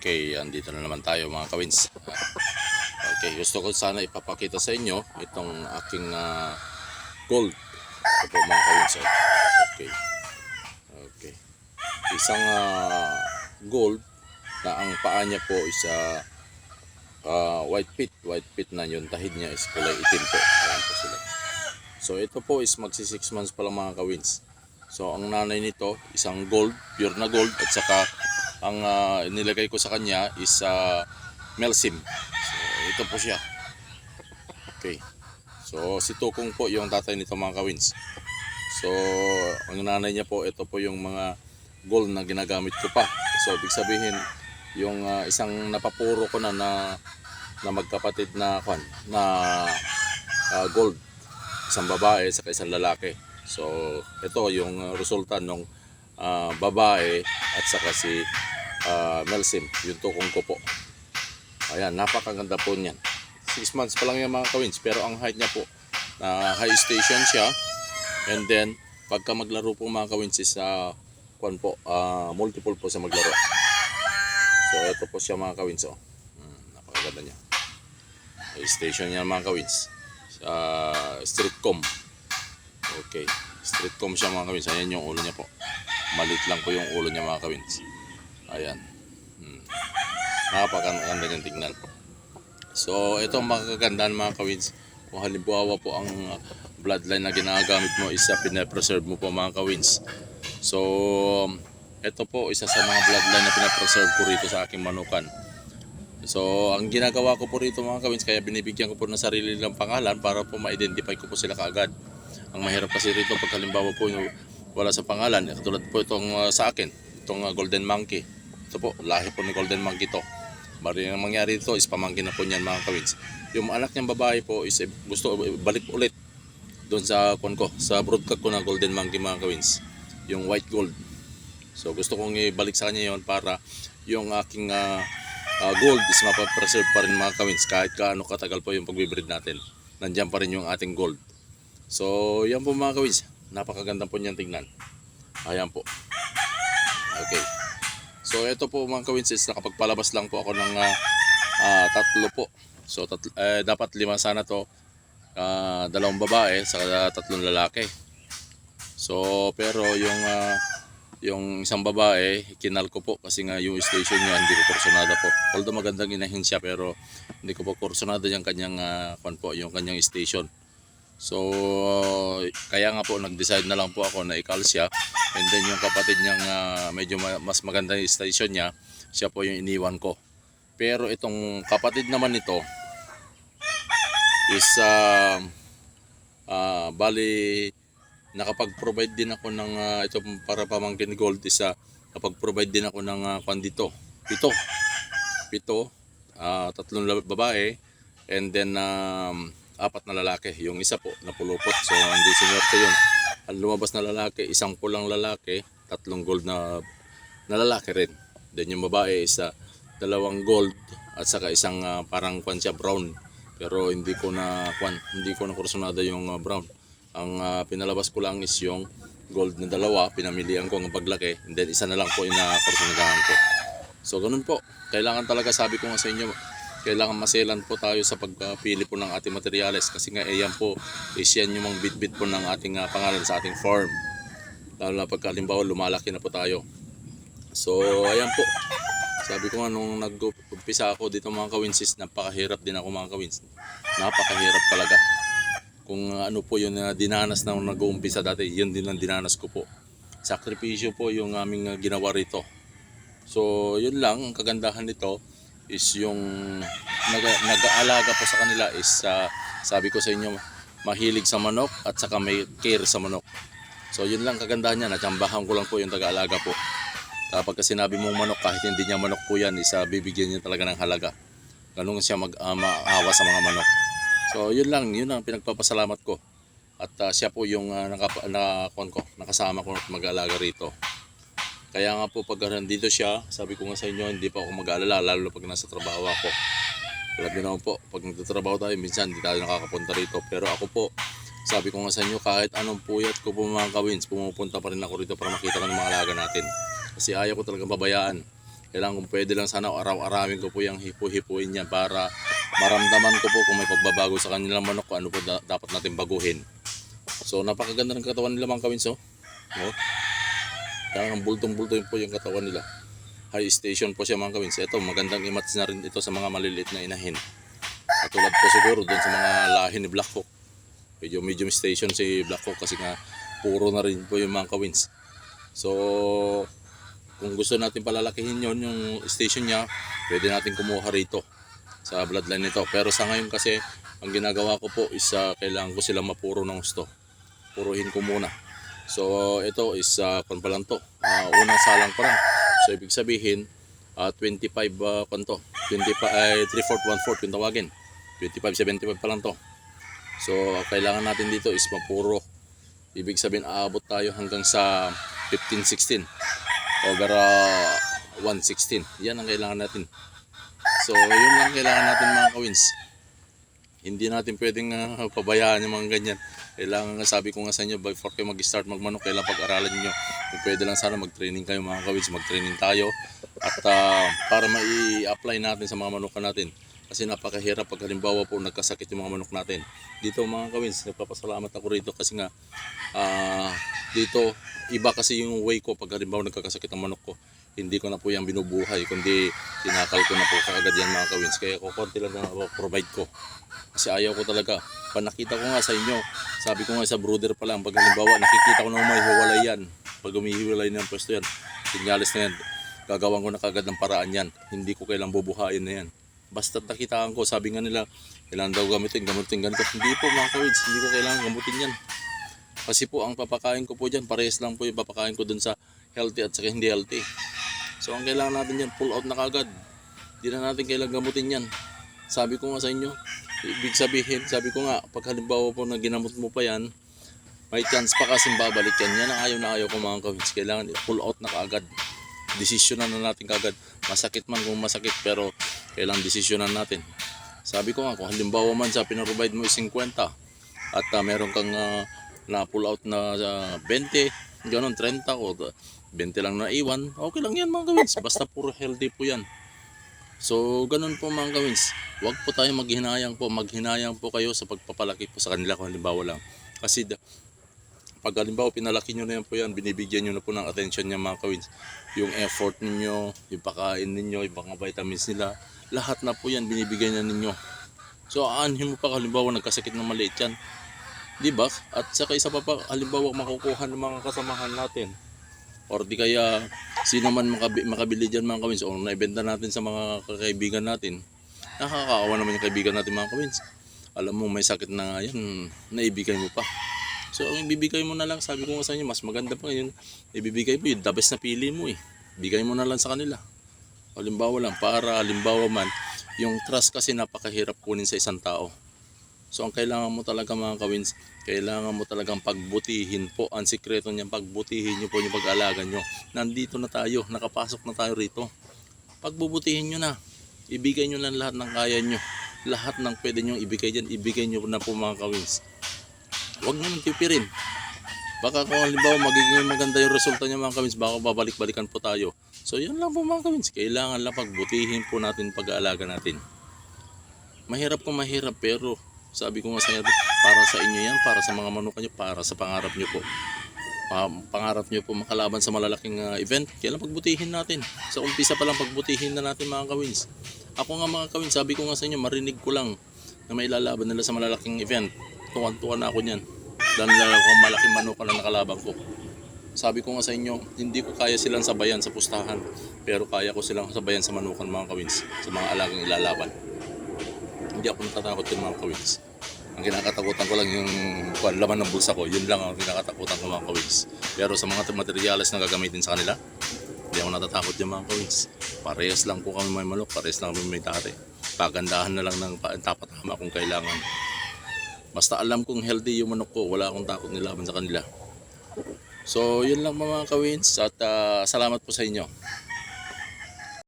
Okay, andito na naman tayo mga kawins. Okay, gusto ko sana ipapakita sa inyo itong aking gold. Ito po mga kawins. Okay, okay. Isang gold na ang paa niya po is white pit. White pit na yung tahid niya is kulay itim po. Ayan po sila. So ito po is magsi 6 months pa lang mga kawins. So ang nanay nito isang gold, pure na gold, at saka ang inilagay ko sa kanya is Melsim. So ito po siya. Okay. So si Tukong po yung tatay nito mga kawins. So ang nanay niya po, ito po yung mga gold na ginagamit ko pa. So ibig sabihin yung isang napapuro ko na magkapatid na gold, isang babae sa isang lalaki. So ito yung resulta ng babae at saka si Melsim, yung Tukong ko po. Ayan, napakaganda po niyan. 6 months pa lang yung mga kawins, pero ang height niya po high station siya. And then pagka maglaro po mga kawins is multiple po sa maglaro. So ito po siya mga kawins. Napakaganda niya. High station niya mga kawins. Streetcom. Okay, streetcom siya mga kawins. Ayan yung ulo niya po. Malit lang po yung ulo niya mga kawins. Ayan. Napakaganda niyang tingnan. So ito ang makakagandaan mga kawins. Kung halimbawa po ang bloodline na ginagamit mo is pinapreserve mo po mga kawins. So ito po isa sa mga bloodline na pinapreserve ko rito sa aking manukan. So ang ginagawa ko po rito mga kawins, kaya binibigyan ko po ng sarili ng pangalan para po ma-identify ko po sila kaagad. Ang mahirap kasi rito pag halimbawa po wala sa pangalan, katulad po itong sa akin, itong golden monkey. Ito po, lahi po ni golden monkey to. Bari ang mangyari dito is pamangkin na po niyan mga kawins. Yung anak niyang babae po is gusto balik ulit doon sa sa broodcock ko na golden monkey mga kawins, yung white gold. So gusto kong ibalik sa kanya yon para yung aking gold is mapapreserve pa rin mga kawins kahit gaano katagal po yung pagbibreed natin. Nandiyan pa rin yung ating gold. So yan po mga kawins, napakaganda po niyan tingnan. Ayan po. Okay. So ito po mga kawins is nakapagpalabas lang po ako ng tatlo po. So dapat 5 sana to, 2 babae sa 3 lalaki. So pero yung isang babae kinal ko po kasi nga yung station niya hindi ko kursunada po. Although magandang inahin siya, pero hindi ko po kursunada yung kanyang yung kanyang station. So kaya nga po nag-decide na lang po ako na ikal siya, and then yung kapatid niyang medyo mas maganda yung station niya, siya po yung iniwan ko. Pero itong kapatid naman nito is bali nakapag-provide din ako ng ito para pamangkin gold, is nakapag-provide din ako ng dito. Pito, 3 babae, and then 4 na lalaki. Yung isa po napulupot, so hindi sinorte yun. Ang lumabas na lalaki, isang pulang lalaki, 3 gold na lalaki rin. Then yung babae is 2 gold at saka isang parang siya brown. Pero hindi ko na kursunada yung brown. Ang pinalabas ko lang is yung gold na 2, pinamilihan ko ang paglaki, and then isa na lang po kursunadahan ko. So ganun po. Kailangan talaga, sabi ko nga sa inyo, kailangan maselan po tayo sa pagpili po ng ating materyales, kasi nga yan po is yan yung mga bit-bit po ng ating pangalan sa ating farm, lalo na pagka halimbawa lumalaki na po tayo. So ayan po, sabi ko nga nung nag-umpisa ako dito mga kawins, napakahirap din ako mga kawins. Napakahirap talaga. Kung ano po yun na dinanas na nag-uumpisa dati, yun din ang dinanas ko po. Sakripisyo po yung aming ginawa rito. So yun lang, ang kagandahan nito is yung nag-aalaga po sa kanila is sabi ko sa inyo, mahilig sa manok at saka may care sa manok. So yun lang kagandahan niya, natsambahan ko lang po yung taga-alaga po. Kapag sinabi mong manok, kahit hindi niya manok po yan, is bibigyan niya talaga ng halaga. Ganun siya maawa sa mga manok. So yun ang pinagpapasalamat ko. At siya po yung nakasama ko mag-aalaga rito. Kaya nga po pag nandito siya, sabi ko nga sa inyo, hindi pa ako mag-aalala, lalo pag nasa trabaho ako. Alam niyo naman po, pag nagtatrabaho tayo, minsan hindi tayo nakakapunta rito. Pero ako po, sabi ko nga sa inyo, kahit anong puyat ko po mga kawins, pumupunta pa rin ako rito para makita ko ng mga alaga natin. Kasi ayaw ko talagang pabayaan. Kailangan kung pwede lang sana araw-arawin ko po yung hipo-hipuin yan para maramdaman ko po kung may pagbabago sa kanilang manok, kung ano po dapat natin baguhin. So napakaganda ng katawan nila mga kawins. Oh. Talagang bultong-bulto po yung katawan nila. High station po siya mga kawins. Ito magandang i-match na rin ito sa mga maliliit na inahin. Katulad po siguro doon sa mga lahi ni Black Hawk. Medyo medium station si Black Hawk kasi nga puro na rin po yung mga kawins. So kung gusto natin palalakihin yon yung station niya, pwede natin kumuha rito sa bloodline nito. Pero sa ngayon kasi ang ginagawa ko po is kailangan ko sila mapuro ng gusto. Puruhin ko muna. So ito is kung pa lang to, unang salang pa lang. So ibig sabihin 25 kanto, 25 3/4 1/4 yung tawagin. 25-75 pa lang to. So kailangan natin dito is mapuro. Ibig sabihin aabot tayo hanggang sa 15-16 over 116. Yan ang kailangan natin. So yun lang kailangan natin mga kawins. Hindi natin pwedeng pabayaan yung mga ganyan. Kailangan nga, sabi ko nga sa inyo, before kayo mag-start magmanok, kailangan pag-aralan niyo. Kung pwede lang sana mag-training kayo mga kawins, mag-training tayo. At para mai-apply natin sa mga manukan natin. Kasi napakahirap pag halimbawa po nagkasakit yung mga manok natin. Dito mga kawins, nagpapasalamat ako rito kasi nga dito iba kasi yung way ko pag halimbawa nagkakasakit ang manok ko. Hindi ko na po yan binubuhay, kundi tinakal ko na po kaagad yan mga kawins. Kaya konti lang na provide ko. Kasi ayaw ko talaga. Panakita ko nga sa inyo, sabi ko nga sa brooder pa lang, pag halimbawa nakikita ko na may hiwalay yan, pag umihiwalay na ang pwesto yan, sinyalis na yan, gagawin ko na kaagad ng paraan yan. Hindi ko kailang bubuhayin na yan. Basta nakitaan ko, sabi nga nila, kailangan daw gamutin ganito. Hindi po mga kawids, hindi ko kailangan gamutin yan. Kasi po ang papakain ko po dyan, parehas lang po yung papakain ko dun sa healthy at saka hindi healthy. So ang kailangan natin yan, pull out na kaagad. Hindi na natin kailangan gamutin yan. Sabi ko nga sa inyo, ibig sabihin, sabi ko nga, pag halimbawa po na ginamot mo pa yan, may chance pa kasing babalik yan. Yan ang ayaw ko mga kawids. Kailangan pull out na kaagad. Desisyonan na natin kaagad. Masakit man kung masakit, pero kailangan desisyonan natin. Sabi ko nga, kung halimbawa man sa pinaprovide mo 50 at meron kang na pull out na 20, gano'n 30 o 20 lang na iwan, okay lang yan mga kawids. Basta puro healthy po yan. So ganun po mga kawins, huwag po tayo maghinayang po kayo sa pagpapalaki po sa kanila kung halimbawa lang. Kasi pag halimbawa pinalaki nyo na yan po yan, binibigyan nyo na po ng attention niya mga kawins. Yung effort ninyo, yung pakain ninyo, yung mga vitamins nila, lahat na po yan binibigyan na ninyo. So aanhin mo pa halimbawa nagkasakit ng maliit yan, diba? At saka isa pa halimbawa makukuha ng mga kasamahan natin. Or di kaya sino man makabili dyan mga kawins o naibenta natin sa mga kaibigan natin. Nakakaawa naman yung kaibigan natin mga kawins. Alam mo may sakit na nga yan, naibigay mo pa. So ang ibibigay mo na lang, sabi ko nga sa inyo, mas maganda pa yun. Ibibigay mo yung the best na pili mo eh. Bigay mo na lang sa kanila. Halimbawa lang, para halimbawa man, yung trust kasi napakahirap kunin sa isang tao. So ang kailangan mo talaga mga kawins, kailangan mo talagang pagbutihin po. Ang sikreto niyan, pagbutihin nyo po yung pag-aalaga nyo. Nandito na tayo, nakapasok na tayo rito. Pagbubutihin nyo na, ibigay nyo lang lahat ng kaya nyo. Lahat ng pwede nyo ibigay dyan, ibigay nyo na po mga kawins. Huwag nyo nang tipirin. Baka kung halimbawa magiging maganda yung resulta niya mga kawins, baka babalik-balikan po tayo. So yan lang po mga kawins, kailangan lang pagbutihin po natin pag-aalaga natin. Mahirap kung mahirap, pero sabi ko nga sa inyo, para sa inyo yan, para sa mga manukan nyo, para sa pangarap nyo po. Pangarap nyo po makalaban sa malalaking event, kailan pagbutihin natin. Sa umpisa pa lang pagbutihin na natin mga kawins. Ako nga mga kawins, sabi ko nga sa inyo, marinig ko lang na may lalaban nila sa malalaking event. Tuwan-tuwan na ako niyan. Dahil kung malaking manukan na nakalaban ko. Sabi ko nga sa inyo, hindi ko kaya silang sabayan sa pustahan. Pero kaya ko silang sabayan sa manukan mga kawins, sa mga alagang ilalaban. Hindi ako natatakot yung mga kawins. Ang kinakatakutan ko lang yung laman ng bulsa ko. Yun lang ang kinakatakutan ko mga kawins. Pero sa mga materyales na gagamitin sa kanila, hindi ako natatakot yung mga kawins. Parehas lang po kami may manok, parehas lang kami may tate. Pagandahan na lang ng tapatama kung kailangan. Basta alam kong healthy yung manok ko, wala akong takot nilaban sa kanila. So yun lang mga kawins at salamat po sa inyo.